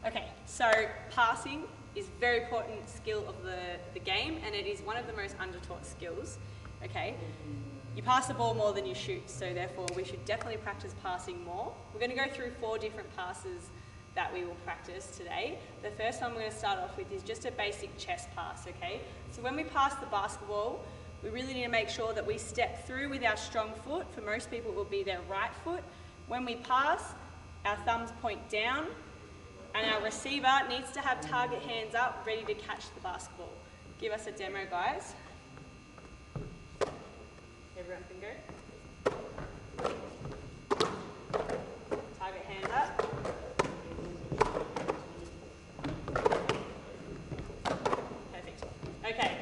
Okay, so passing is a very important skill of the game, and it is one of the most undertaught skills, okay? You pass the ball more than you shoot, so therefore we should definitely practice passing more. We're going to go through 4 different passes that we will practice today. The first one we're going to start off with is just a basic chest pass, okay? So when we pass the basketball, we really need to make sure that we step through with our strong foot. For most people it will be their right foot. When we pass, our thumbs point down, and our receiver needs to have target hands up, ready to catch the basketball. Give us a demo, guys. Everyone can go. Target hands up. Perfect. Okay.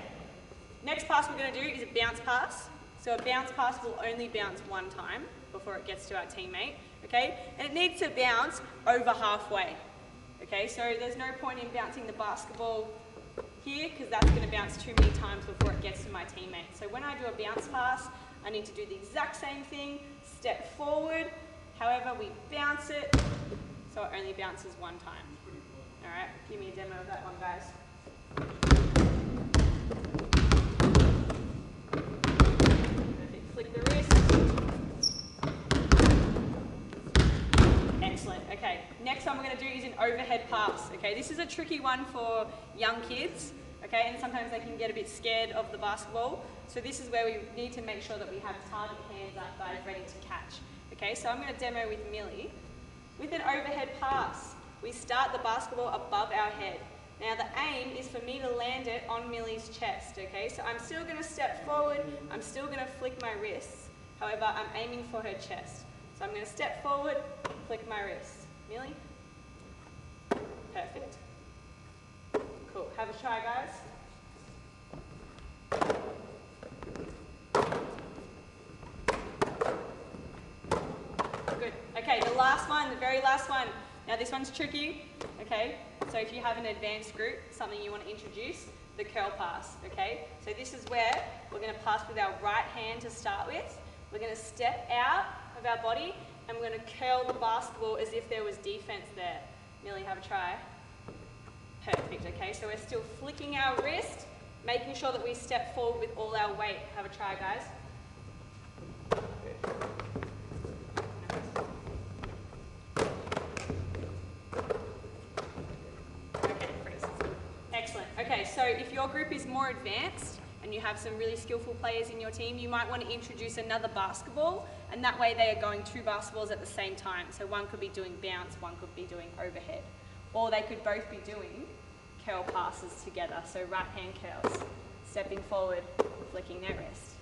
Next pass we're going to do is a bounce pass. So a bounce pass will only bounce one time before it gets to our teammate. Okay? And it needs to bounce over halfway. Okay, so there's no point in bouncing the basketball here because that's going to bounce too many times before it gets to my teammate. So when I do a bounce pass, I need to do the exact same thing, step forward, however we bounce it, so it only bounces one time. Alright, give me a demo of that one, guys. Perfect, flick the wrist. Excellent. Okay, next one we're going to do is an overhead pass. Okay, this is a tricky one for young kids. Okay, and sometimes they can get a bit scared of the basketball. So this is where we need to make sure that we have target hands up, guys, ready to catch. Okay, so I'm going to demo with Millie. With an overhead pass, we start the basketball above our head. Now the aim is for me to land it on Millie's chest. Okay, so I'm still going to step forward. I'm still going to flick my wrists. However, I'm aiming for her chest. So I'm going to step forward, flick my wrist. Millie? Perfect. Cool. Have a try, guys. Good. Okay, the last one, the very last one. Now this one's tricky, okay? So if you have an advanced group, something you want to introduce, the curl pass, okay? So this is where we're going to pass with our right hand to start with. We're going to step out of our body and we're going to curl the basketball as if there was defense there. Millie, have a try. Perfect, okay, so we're still flicking our wrist, making sure that we step forward with all our weight. Have a try, guys. Okay, freeze. Excellent. Okay, so if your group is more advanced and you have some really skillful players in your team, you might want to introduce another basketball, and that way they are going 2 basketballs at the same time. So one could be doing bounce, one could be doing overhead. Or they could both be doing curl passes together, so right hand curls, stepping forward, flicking their wrist.